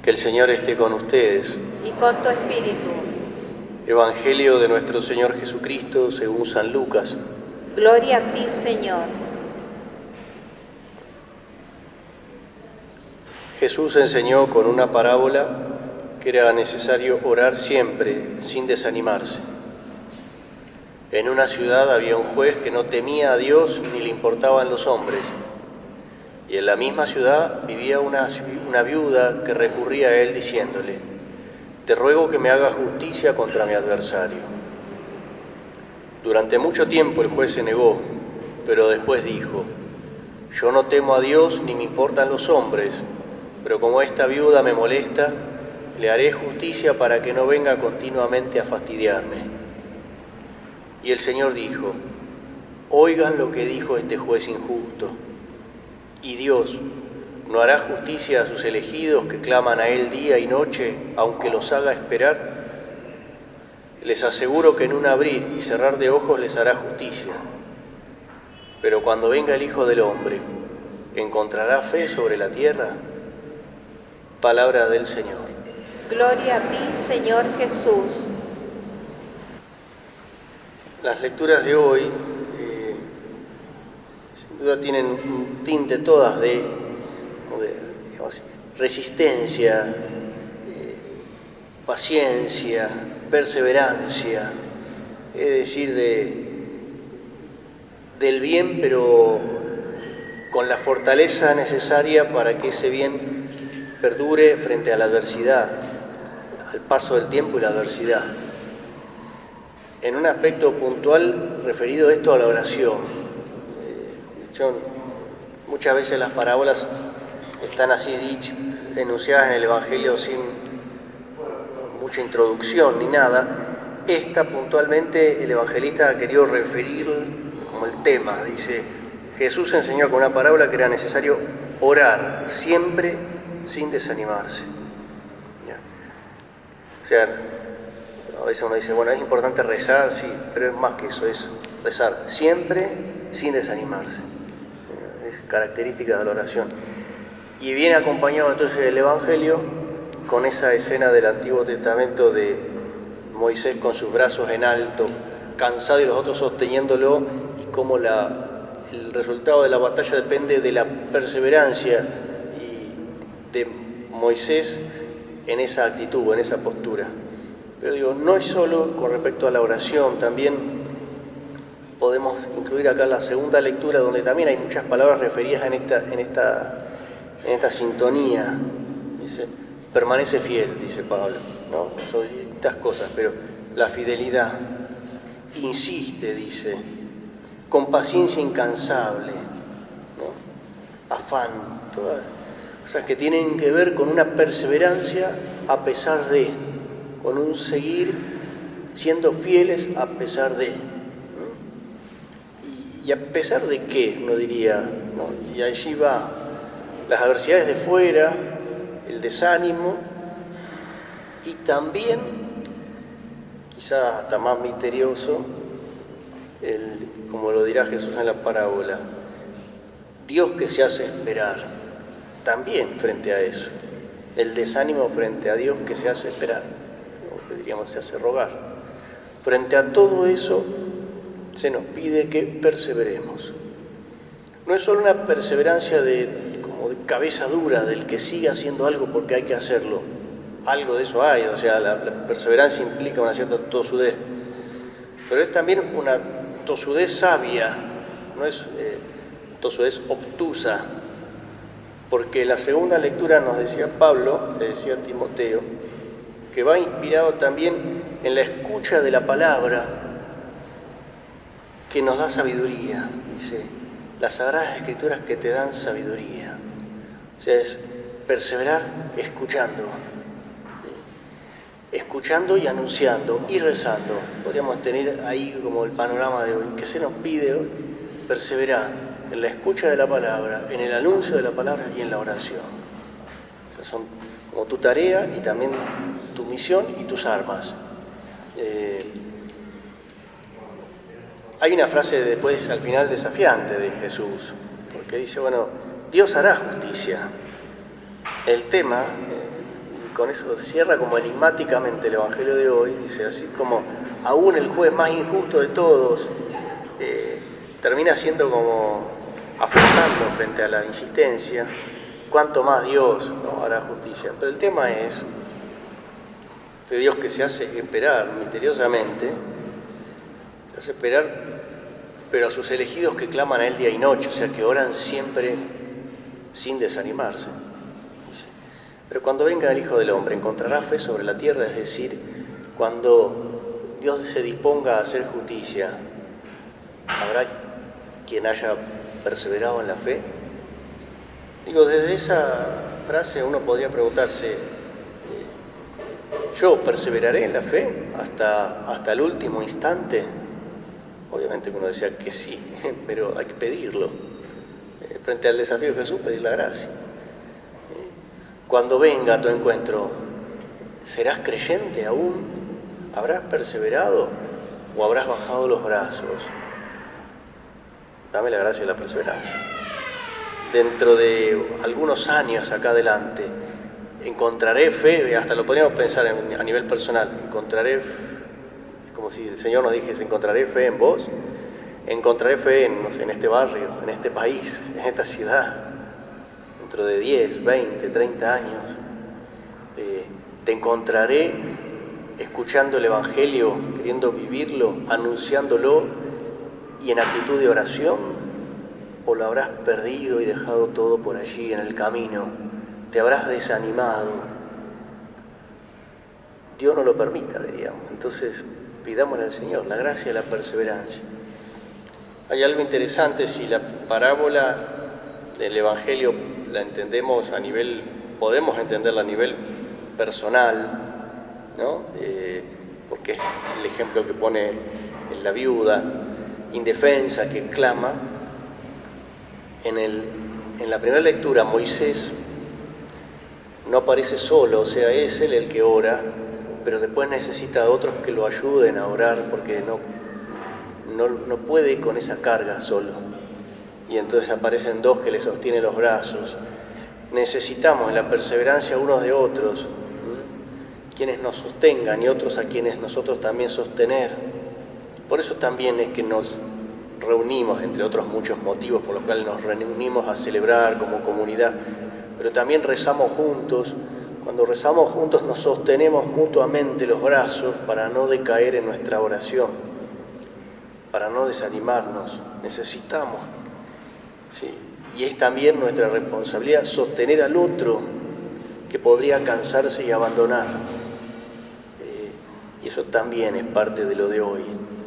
Que el Señor esté con ustedes. Y con tu espíritu. Evangelio de nuestro Señor Jesucristo según San Lucas. Gloria a ti, Señor. Jesús enseñó con una parábola que era necesario orar siempre, sin desanimarse. En una ciudad había un juez que no temía a Dios ni le importaban los hombres. Y en la misma ciudad vivía una viuda que recurría a él diciéndole: «Te ruego que me hagas justicia contra mi adversario». Durante mucho tiempo el juez se negó, pero después dijo: «Yo no temo a Dios ni me importan los hombres, pero como esta viuda me molesta, le haré justicia para que no venga continuamente a fastidiarme». Y el Señor dijo: «Oigan lo que dijo este juez injusto. ¿Y Dios no hará justicia a sus elegidos que claman a Él día y noche, aunque los haga esperar? Les aseguro que en un abrir y cerrar de ojos les hará justicia. Pero cuando venga el Hijo del Hombre, ¿encontrará fe sobre la tierra?». Palabra del Señor. Gloria a ti, Señor Jesús. Las lecturas de hoy, sin duda, tienen un tinte todas de digamos, resistencia, paciencia, perseverancia, es decir, del bien, pero con la fortaleza necesaria para que ese bien perdure frente a la adversidad, al paso del tiempo y la adversidad. En un aspecto puntual referido esto a la oración. Muchas veces las parábolas están así dichas, enunciadas en el Evangelio sin mucha introducción ni nada. Esta puntualmente el evangelista ha querido referir como el tema. Dice: Jesús enseñó con una parábola que era necesario orar siempre sin desanimarse. ¿Ya? O sea, a veces uno dice, bueno, es importante rezar, sí, pero es más que eso, es rezar siempre sin desanimarse. Es característica de la oración. Y viene acompañado entonces el Evangelio con esa escena del Antiguo Testamento de Moisés con sus brazos en alto, cansado, y los otros sosteniéndolo, y cómo el resultado de la batalla depende de la perseverancia y de Moisés en esa actitud, en esa postura. Pero digo, no es solo con respecto a la oración, también podemos incluir acá la segunda lectura, donde también hay muchas palabras referidas en esta sintonía. Dice: permanece fiel, dice Pablo, ¿no? Son distintas cosas, pero la fidelidad, insiste, dice, con paciencia incansable, ¿no? Afán, todas cosas que tienen que ver con una perseverancia a pesar de, con un seguir siendo fieles a pesar de. ¿Y a pesar de qué? Uno diría, ¿no? Y allí va las adversidades de fuera, el desánimo, y también, quizás hasta más misterioso, como lo dirá Jesús en la parábola, Dios que se hace esperar, también frente a eso, el desánimo frente a Dios que se hace esperar, o que diríamos se hace rogar. Frente a todo eso se nos pide que perseveremos. No es solo una perseverancia como de cabeza dura, del que sigue haciendo algo porque hay que hacerlo. Algo de eso hay, o sea, la perseverancia implica una cierta tosudez. Pero es también una tosudez sabia, no es tosudez obtusa. Porque la segunda lectura nos decía Pablo, le decía a Timoteo, que va inspirado también en la escucha de la palabra que nos da sabiduría. Dice, las Sagradas Escrituras que te dan sabiduría. O sea, es perseverar escuchando. Escuchando y anunciando y rezando. Podríamos tener ahí como el panorama de hoy. ¿Qué se nos pide hoy? Perseverar en la escucha de la palabra, en el anuncio de la palabra y en la oración. O sea, son como tu tarea y también tu misión y tus armas. Hay una frase después, al final, desafiante de Jesús, porque dice, bueno, Dios hará justicia. El tema, con eso cierra como enigmáticamente el Evangelio de hoy, dice, así como aún el juez más injusto de todos termina siendo como afrontando frente a la insistencia, cuánto más Dios no hará justicia. Pero el tema es de Dios que se hace esperar misteriosamente, se hace esperar, pero a sus elegidos que claman a Él día y noche, o sea, que oran siempre sin desanimarse. Dice, pero cuando venga el Hijo del Hombre, encontrará fe sobre la tierra, es decir, cuando Dios se disponga a hacer justicia, ¿habrá quien haya perseverado en la fe? Digo, desde esa frase uno podría preguntarse, ¿yo perseveraré en la fe hasta el último instante? Obviamente que uno decía que sí, pero hay que pedirlo. Frente al desafío de Jesús, pedir la gracia. Cuando venga a tu encuentro, ¿serás creyente aún? ¿Habrás perseverado o habrás bajado los brazos? Dame la gracia de la perseverancia. Dentro de algunos años acá adelante, encontraré fe, hasta lo podríamos pensar a nivel personal, encontraré, como si el Señor nos dijese, encontraré fe en vos, encontraré fe en, no sé, en este barrio, en este país, en esta ciudad, dentro de 10, 20, 30 años, te encontraré escuchando el Evangelio, queriendo vivirlo, anunciándolo y en actitud de oración, o lo habrás perdido y dejado todo por allí en el camino, te habrás desanimado. Dios no lo permita, diríamos. Entonces, pidámosle al Señor la gracia y la perseverancia. Hay algo interesante si la parábola del Evangelio la entendemos a nivel, podemos entenderla a nivel personal, ¿no? Porque es el ejemplo que pone la viuda indefensa que clama. En la primera lectura Moisés no aparece solo, o sea, es él el que ora, pero después necesita a otros que lo ayuden a orar porque no puede con esa carga solo. Y entonces aparecen dos que le sostienen los brazos. Necesitamos en la perseverancia unos de otros, quienes nos sostengan y otros a quienes nosotros también sostener. Por eso también es que nos reunimos, entre otros muchos motivos por los cuales nos reunimos a celebrar como comunidad, pero también rezamos juntos. Cuando rezamos juntos nos sostenemos mutuamente los brazos para no decaer en nuestra oración, para no desanimarnos. Necesitamos, ¿sí? Y es también nuestra responsabilidad sostener al otro que podría cansarse y abandonar. Y eso también es parte de lo de hoy.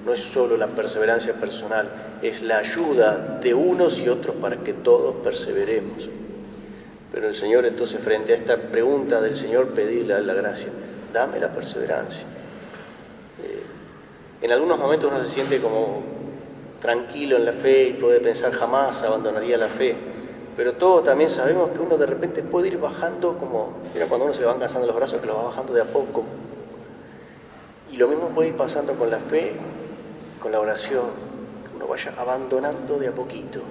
No es solo la perseverancia personal, es la ayuda de unos y otros para que todos perseveremos. Pero el Señor, entonces, frente a esta pregunta del Señor, pedirle la gracia, dame la perseverancia. En algunos momentos uno se siente como tranquilo en la fe y puede pensar jamás abandonaría la fe, pero todos también sabemos que uno de repente puede ir bajando, como mira, cuando uno se le van cansando los brazos, que lo va bajando de a poco. Y lo mismo puede ir pasando con la fe, con la oración, que uno vaya abandonando de a poquito,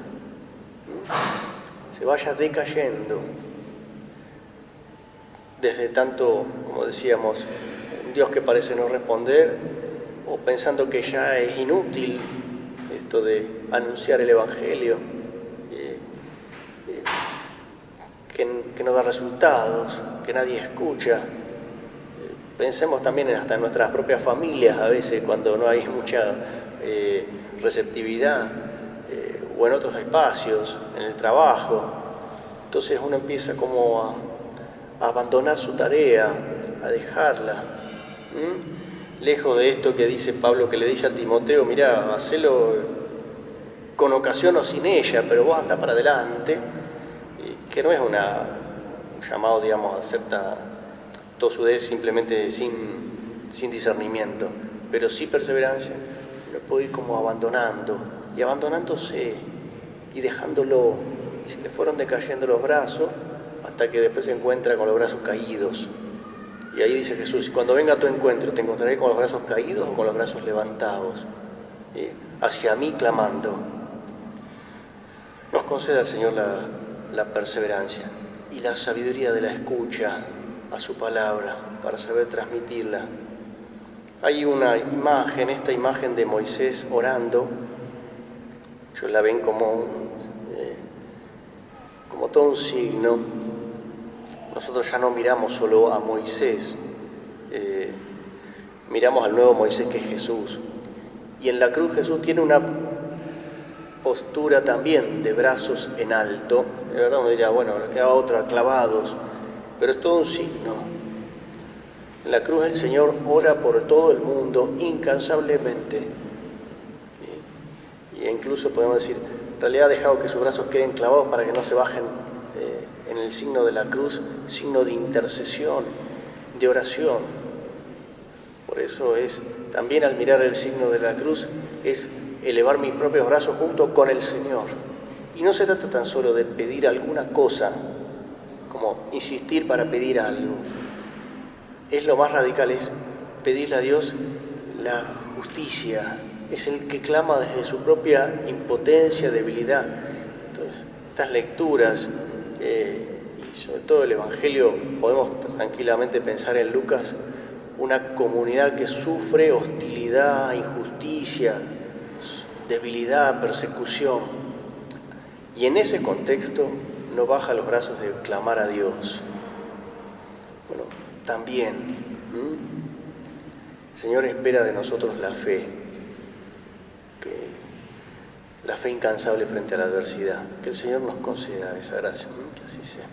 se vaya decayendo. Desde tanto, como decíamos, un Dios que parece no responder, o pensando que ya es inútil esto de anunciar el Evangelio, que no da resultados, que nadie escucha. Pensemos también hasta en nuestras propias familias a veces, cuando no hay mucha receptividad, o en otros espacios, en el trabajo. Entonces uno empieza como a abandonar su tarea, a dejarla. Lejos de esto que dice Pablo, que le dice a Timoteo, mirá, hacelo con ocasión o sin ella, pero vos andá para adelante, que no es un llamado, digamos, a hacer tosudez simplemente sin discernimiento, pero sí perseverancia. Uno puede ir como abandonando y abandonándose y dejándolo, y se le fueron decayendo los brazos hasta que después se encuentra con los brazos caídos. Y ahí dice Jesús, cuando venga a tu encuentro, ¿te encontraré con los brazos caídos o con los brazos levantados? Hacia mí clamando. Nos conceda el Señor la perseverancia y la sabiduría de la escucha, a su palabra, para saber transmitirla. Hay una imagen, esta imagen de Moisés orando, yo la ven como todo un signo. Nosotros ya no miramos solo a Moisés, miramos al nuevo Moisés que es Jesús. Y en la cruz Jesús tiene una postura también de brazos en alto. De verdad uno diría, bueno, le quedaba otra, clavados, pero es todo un signo. En la cruz el Señor ora por todo el mundo incansablemente. Y incluso podemos decir, en realidad ha dejado que sus brazos queden clavados para que no se bajen en el signo de la cruz, signo de intercesión, de oración. Por eso es, también al mirar el signo de la cruz, es elevar mis propios brazos junto con el Señor. Y no se trata tan solo de pedir alguna cosa, como insistir para pedir algo. Es lo más radical, es pedirle a Dios la justicia. Es el que clama desde su propia impotencia, debilidad. Entonces, estas lecturas, y sobre todo el Evangelio, podemos tranquilamente pensar en Lucas, una comunidad que sufre hostilidad, injusticia, debilidad, persecución. Y en ese contexto no baja los brazos de clamar a Dios. Bueno, también el Señor espera de nosotros la fe, la fe incansable frente a la adversidad. Que el Señor nos conceda esa gracia, que así sea.